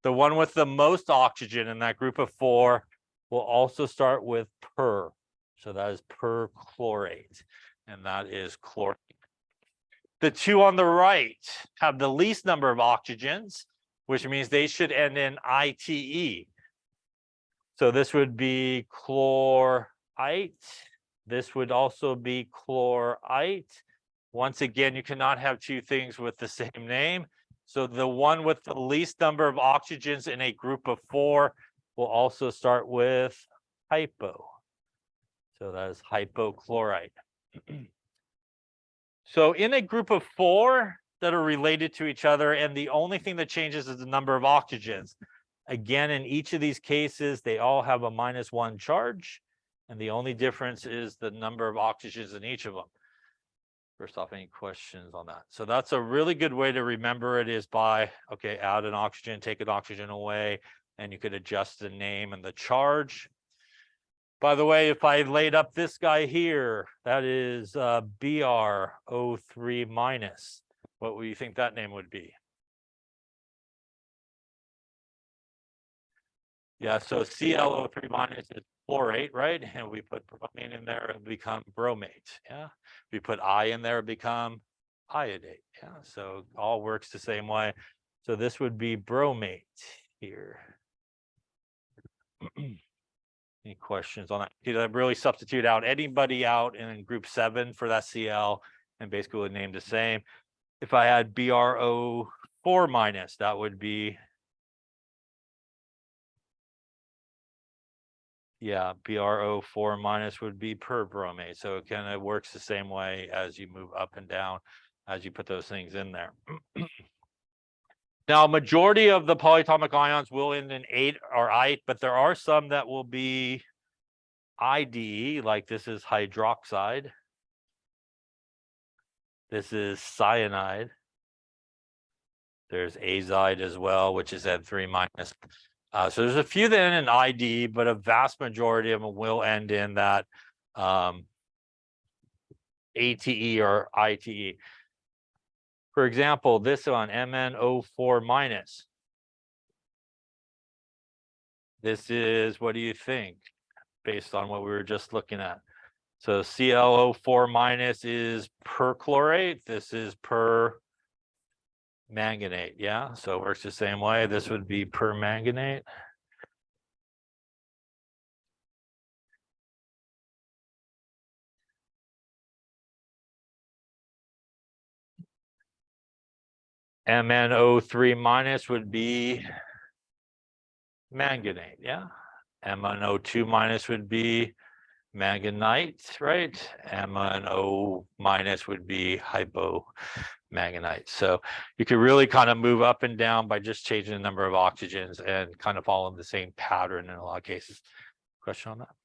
The one with the most oxygen in that group of 4 will also start with per. So that is perchlorate, and that is chlorate. The 2 on the right have the least number of oxygens, which means they should end in ite. So this would be chlorite. This would also be chlorite. Once again, you cannot have 2 things with the same name. So the one with the least number of oxygens in a group of 4 will also start with hypo. So that is hypochlorite. So in a group of 4 that are related to each other, and the only thing that changes is the number of oxygens. Again, in each of these cases, they all have a -1 charge, and the only difference is the number of oxygens in each of them. First off, any questions on that? So that's a really good way to remember it, is by, okay, add an oxygen, take an oxygen away, and you could adjust the name and the charge. By the way, if I laid up this guy here, that is Br03-. What would you think that name would be? Yeah, so ClO3- is chlorate, right? And we put bromine in there, it'll become bromate. Yeah. If we put I in there, it'll become iodate. Yeah. So all works the same way. So this would be bromate here. Any questions on that? Did I really substitute out anybody out in group 7 for that Cl and basically would name the same? If I had Br04-, that would be, yeah, Br04- would be perbromate. So it kind of works the same way as you move up and down as you put those things in there. Now, majority of the polyatomic ions will end in 8 or ite, but there are some that will be IDE, like this is hydroxide. This is cyanide. There's azide as well, which is N3 minus. So there's a few that end in IDE, but a vast majority of them will end in that ATE or ITE. For example, this one, MnO4 minus. This is, what do you think, based on what we were just looking at? So ClO4 minus is perchlorate. This is permanganate. Yeah, so it works the same way. This would be permanganate. MnO3 minus would be manganate. Yeah. MnO2 minus would be manganite, right? MnO minus would be hypomanganite. So you could really kind of move up and down by just changing the number of oxygens and kind of following the same pattern in a lot of cases. Question on that?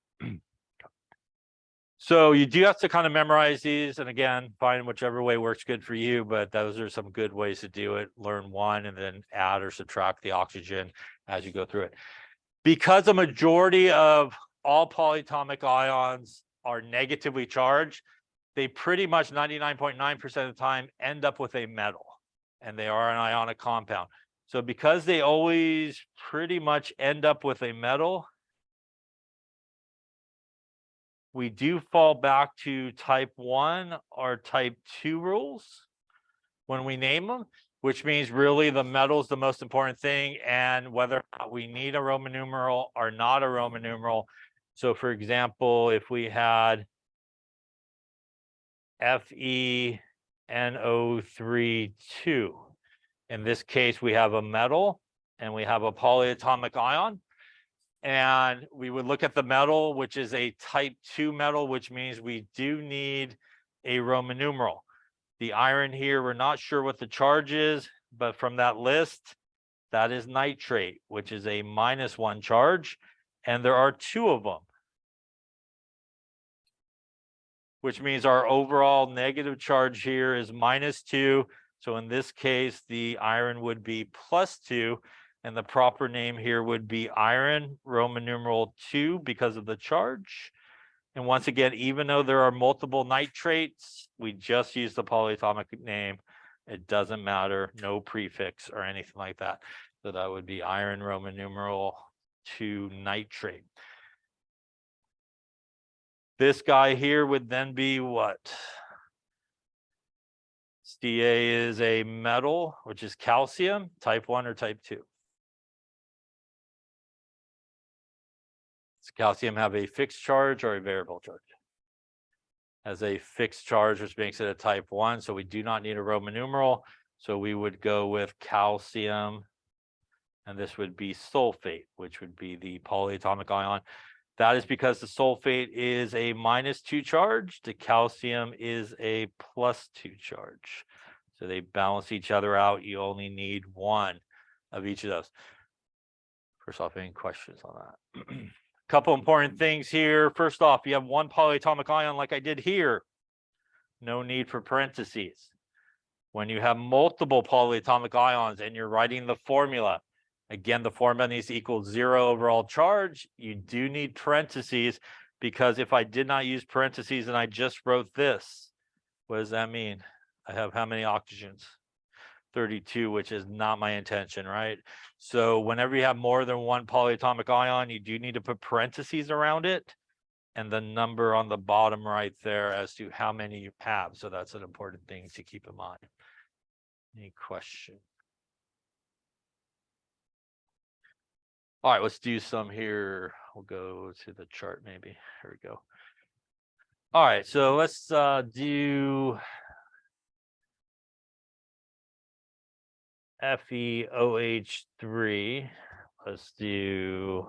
So you do have to kind of memorize these, and again, find whichever way works good for you, but those are some good ways to do it. Learn one and then add or subtract the oxygen as you go through it. Because a majority of all polyatomic ions are negatively charged, they pretty much 99.9% of the time end up with a metal, and they are an ionic compound. So because they always pretty much end up with a metal, we do fall back to type 1 or type 2 rules when we name them, which means really the metal is the most important thing, and whether or not we need a Roman numeral or not a Roman numeral. So for example, if we had FeNO3 2, in this case we have a metal and we have a polyatomic ion. And we would look at the metal, which is a type 2 metal, which means we do need a Roman numeral. The iron here, we're not sure what the charge is, but from that list, that is nitrate, which is a -1 charge. And there are 2 of them, which means our overall negative charge here is -2. So in this case, the iron would be +2. And the proper name here would be iron, Roman numeral 2, because of the charge. And once again, even though there are multiple nitrates, we just use the polyatomic name. It doesn't matter, no prefix or anything like that. So that would be iron, Roman numeral 2 nitrate. This guy here would then be what? Ca is a metal, which is calcium, type 1 or type 2. Does calcium have a fixed charge or a variable charge? Has a fixed charge, which makes it a type 1. So we do not need a Roman numeral. So we would go with calcium, and this would be sulfate, which would be the polyatomic ion. That is because the sulfate is a -2 charge. The calcium is a +2 charge. So they balance each other out. You only need one of each of those. First off, any questions on that? Couple important things here. First off, you have one polyatomic ion like I did here. No need for parentheses. When you have multiple polyatomic ions and you're writing the formula, again, the formula needs to equal 0 overall charge. You do need parentheses, because if I did not use parentheses and I just wrote this, what does that mean? I have how many oxygens? 32, which is not my intention, right? So whenever you have more than one polyatomic ion, you do need to put parentheses around it and the number on the bottom right there as to how many you have. So that's an important thing to keep in mind. Any question? All right, let's do some here. We'll go to the chart maybe. Here we go. All right, so let's do FeOH3. Let's do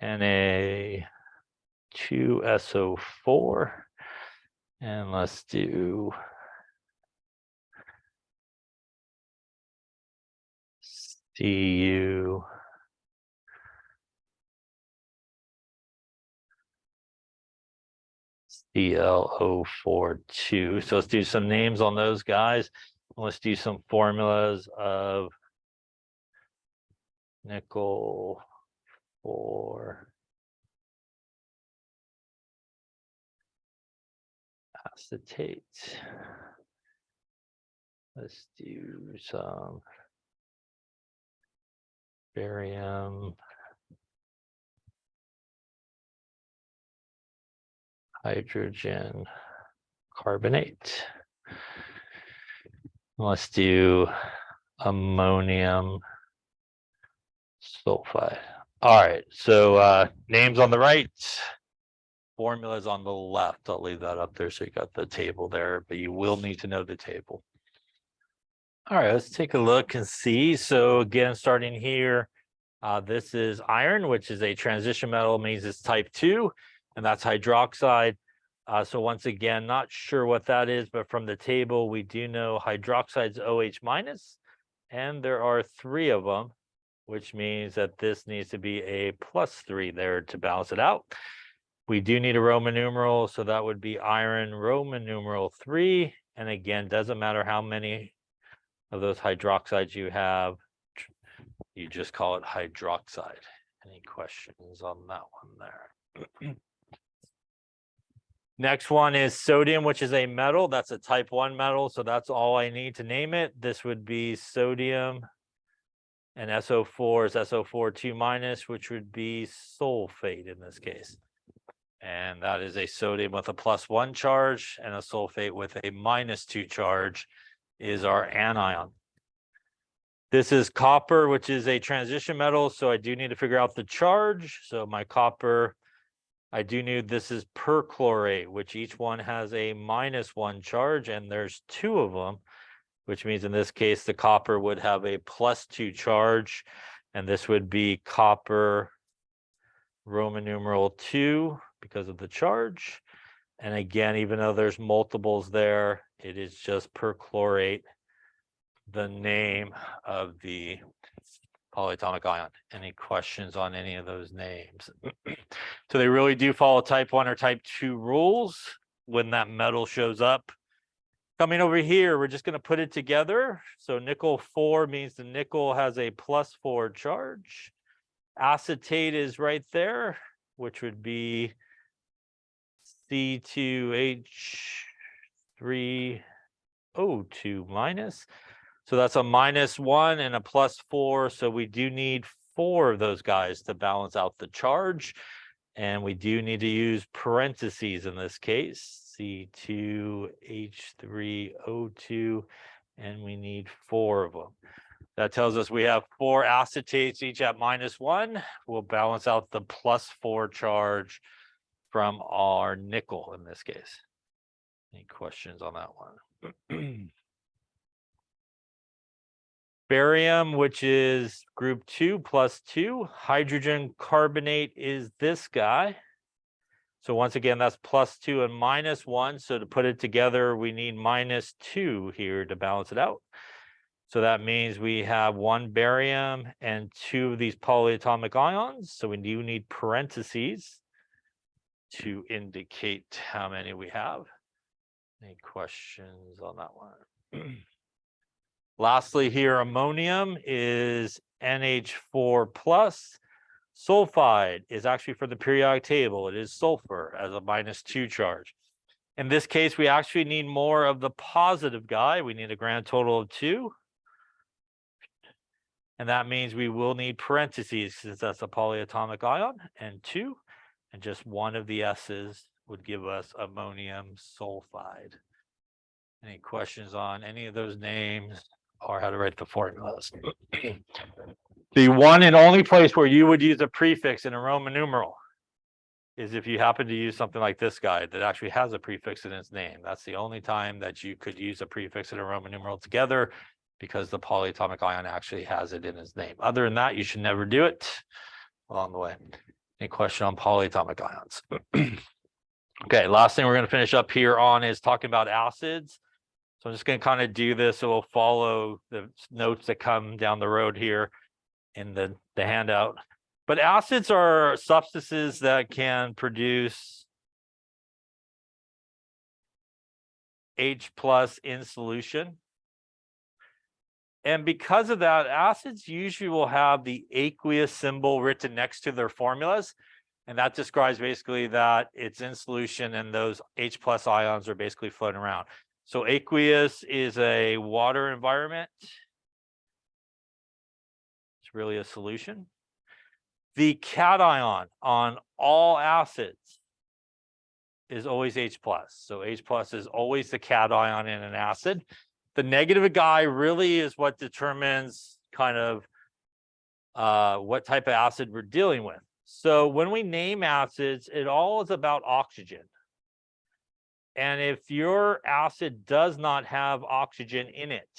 Na2SO4. And let's do Du. ClO42. So let's do some names on those guys. Let's do some formulas of nickel 4 acetate. Let's do some barium hydrogen carbonate. Let's do ammonium sulfide. All right, so names on the right, formulas on the left. I'll leave that up there so you got the table there, but you will need to know the table. All right, let's take a look and see. So again, starting here, this is iron, which is a transition metal, means it's type 2, and that's hydroxide. So once again, not sure what that is, but from the table, we do know hydroxide's OH minus, and there are 3 of them, which means that this needs to be a +3 there to balance it out. We do need a Roman numeral, so that would be iron Roman numeral 3. And again, doesn't matter how many of those hydroxides you have, you just call it hydroxide. Any questions on that one there? Next one is sodium, which is a metal. That's a type 1 metal, so that's all I need to name it. This would be sodium, and SO4 is SO4 2-, which would be sulfate in this case. And that is a sodium with a +1 charge, and a sulfate with a -2 charge is our anion. This is copper, which is a transition metal, so I do need to figure out the charge. So my copper, I do need, this is perchlorate, which each one has a -1 charge, and there's 2 of them, which means in this case, the copper would have a +2 charge, and this would be copper Roman numeral 2 because of the charge. And again, even though there's multiples there, it is just perchlorate, the name of the polyatomic ion. Any questions on any of those names? So they really do follow type 1 or type 2 rules when that metal shows up. Coming over here, we're just going to put it together. So nickel 4 means the nickel has a +4 charge. Acetate is right there, which would be C2H3O2-. So that's a -1 and a +4. So we do need 4 of those guys to balance out the charge. And we do need to use parentheses in this case, C2H3O2, and we need 4 of them. That tells us we have 4 acetates, each at -1. We'll balance out the +4 charge from our nickel in this case. Any questions on that one? Barium, which is group 2 +2. Hydrogen carbonate is this guy. So once again, that's +2 and -1. So to put it together, we need -2 here to balance it out. So that means we have 1 barium and 2 of these polyatomic ions. So we do need parentheses to indicate how many we have. Any questions on that one? Lastly here, ammonium is NH4+. Sulfide is actually for the periodic table. It is sulfur as a -2 charge. In this case, we actually need more of the positive guy. We need a grand total of 2. And that means we will need parentheses since that's a polyatomic ion, and 2. And just 1 of the S's would give us ammonium sulfide. Any questions on any of those names or how to write the formulas? The one and only place where you would use a prefix in a Roman numeral is if you happen to use something like this guy that actually has a prefix in its name. That's the only time that you could use a prefix and a Roman numeral together, because the polyatomic ion actually has it in its name. Other than that, you should never do it along the way. Any question on polyatomic ions? Okay, last thing we're going to finish up here on is talking about acids. So I'm just going to kind of do this, so we'll follow the notes that come down the road here. in the handout. But acids are substances that can produce H+ in solution. And because of that, acids usually will have the aqueous symbol written next to their formulas. And that describes basically that it's in solution and those H+ ions are basically floating around. So aqueous is a water environment. It's really a solution. The cation on all acids is always H+. So H+ is always the cation in an acid. The negative guy really is what determines kind of what type of acid we're dealing with. So when we name acids, it all is about oxygen. And if your acid does not have oxygen in it,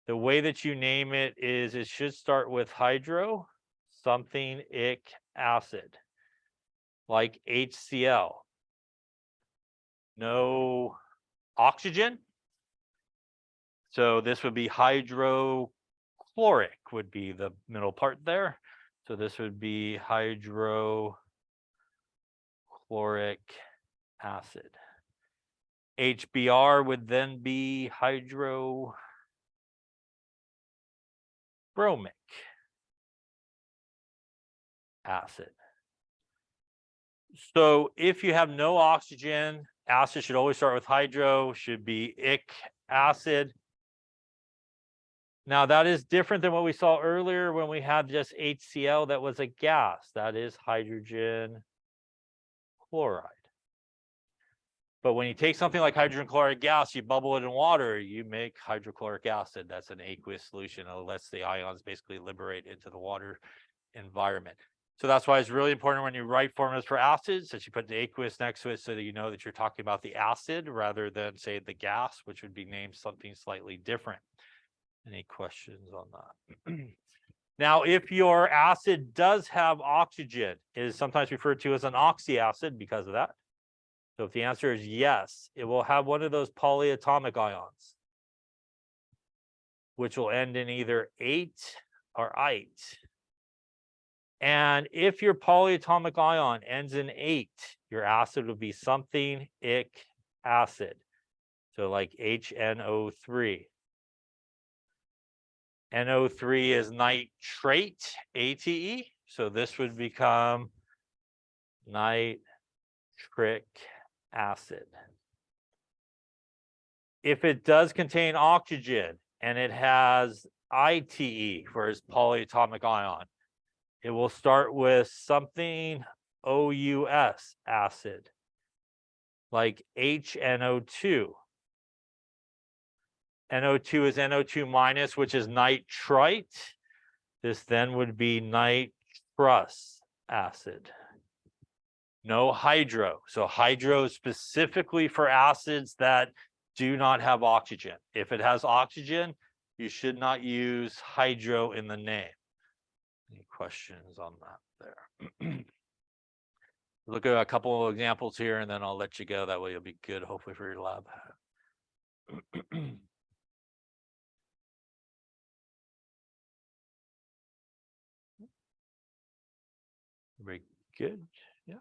the way that you name it is it should start with hydro something ic acid, like HCl. No oxygen. So this would be hydrochloric would be the middle part there. So this would be hydrochloric acid. HBr would then be hydrobromic acid. So if you have no oxygen, acid should always start with hydro, should be ic acid. Now that is different than what we saw earlier when we had just HCl that was a gas. That is hydrogen chloride. But when you take something like hydrogen chloride gas, you bubble it in water, you make hydrochloric acid. That's an aqueous solution. It lets the ions basically liberate into the water environment. So that's why it's really important when you write formulas for acids that you put the aqueous next to it so that you know that you're talking about the acid rather than, say, the gas, which would be named something slightly different. Any questions on that? Now, if your acid does have oxygen, it is sometimes referred to as an oxyacid because of that. So if the answer is yes, it will have one of those polyatomic ions, which will end in either ate or ite. And if your polyatomic ion ends in ate, your acid would be something ic acid. So like HNO3. NO3 is nitrate, ATE. So this would become nitric acid. If it does contain oxygen and it has ITE for its polyatomic ion, it will start with something OUS acid, like HNO2. NO2 is NO2 minus, which is nitrite. This then would be nitrous acid. No hydro. So hydro is specifically for acids that do not have oxygen. If it has oxygen, you should not use hydro in the name. Any questions on that there? Look at a couple of examples here and then I'll let you go. That way you'll be good, hopefully, for your lab. Very good. Yeah.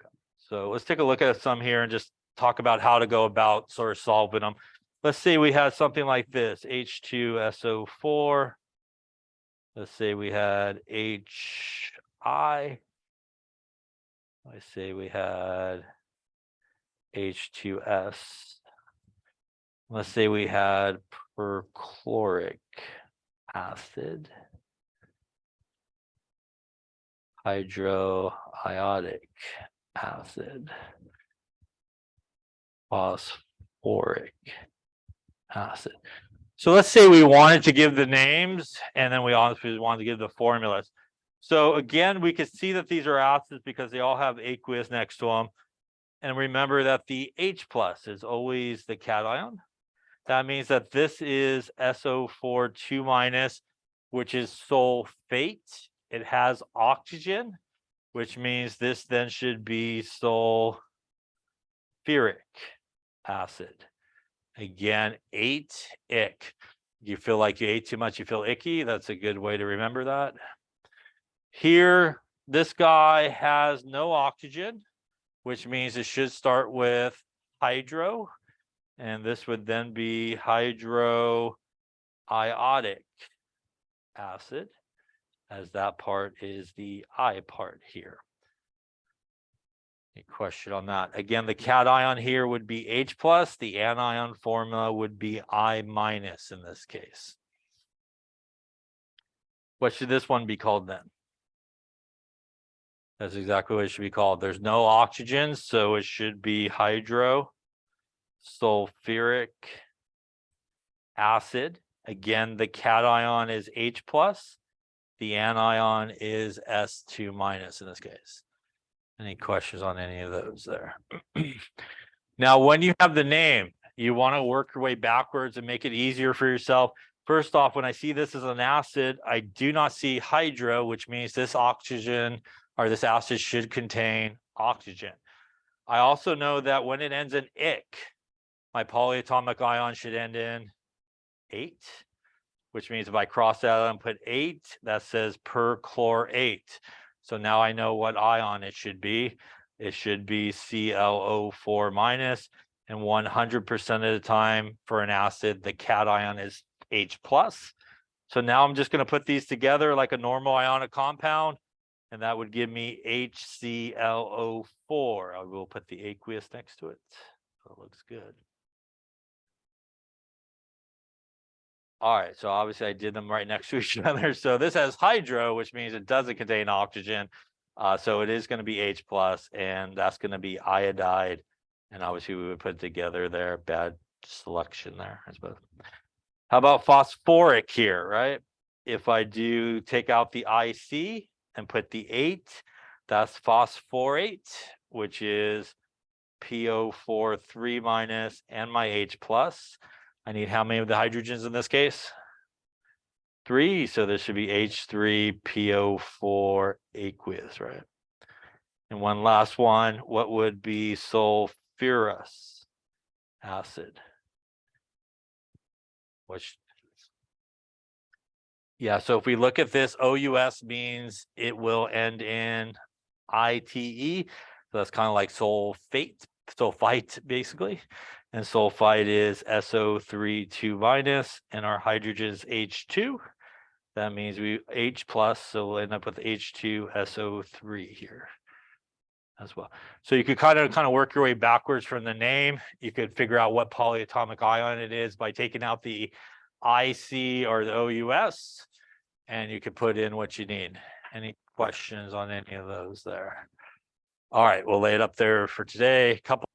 Okay. So let's take a look at some here and just talk about how to go about sort of solving them. Let's say we had something like this, H2SO4. Let's say we had HI. Let's say we had H2S. Let's say we had perchloric acid. Hydroiodic acid, phosphoric acid. So let's say we wanted to give the names and then we obviously wanted to give the formulas. So again, we can see that these are acids because they all have aqueous next to them. And remember that the H+ is always the cation. That means that this is SO4 2-, which is sulfate. It has oxygen, which means this then should be sulfuric acid. Again, 8-ic. You feel like you ate too much, you feel icky. That's a good way to remember that. Here, this guy has no oxygen, which means it should start with hydro. And this would then be hydroiodic acid, as that part is the I part here. Any question on that? Again, the cation here would be H plus. The anion formula would be I minus in this case. What should this one be called then? That's exactly what it should be called. There's no oxygen, so it should be hydrosulfuric acid. Again, the cation is H plus. The anion is S2 minus in this case. Any questions on any of those there? Now, when you have the name, you want to work your way backwards and make it easier for yourself. First off, when I see this as an acid, I do not see hydro, which means this oxygen or this acid should contain oxygen. I also know that when it ends in ic, my polyatomic ion should end in 8, which means if I cross that out and put 8, that says perchlorate. So now I know what ion it should be. It should be ClO4 minus, and 100% of the time for an acid, the cation is H plus. So now I'm just going to put these together like a normal ionic compound, and that would give me HClO4. I will put the aqueous next to it. So it looks good. All right, so obviously I did them right next to each other. So this has hydro, which means it doesn't contain oxygen. So it is going to be H plus, and that's going to be iodide. And obviously we would put it together there. Bad selection there, I suppose. How about phosphoric here, right? If I do take out the IC and put the 8, that's phosphorate, which is PO4 3 minus and my H plus. I need how many of the hydrogens in this case? 3. So this should be H3PO4 aqueous, right? And one last one, what would be sulfurous acid? Which, yeah, so if we look at this, OUS means it will end in ITE. So that's kind of like sulfite basically. And sulfite is SO3 2 minus, and our hydrogen is H2. That means we H plus, so we'll end up with H2SO3 here as well. So you could kind of work your way backwards from the name. You could figure out what polyatomic ion it is by taking out the IC or the OUS, and you could put in what you need. Any questions on any of those there? All right, we'll lay it up there for today. Couple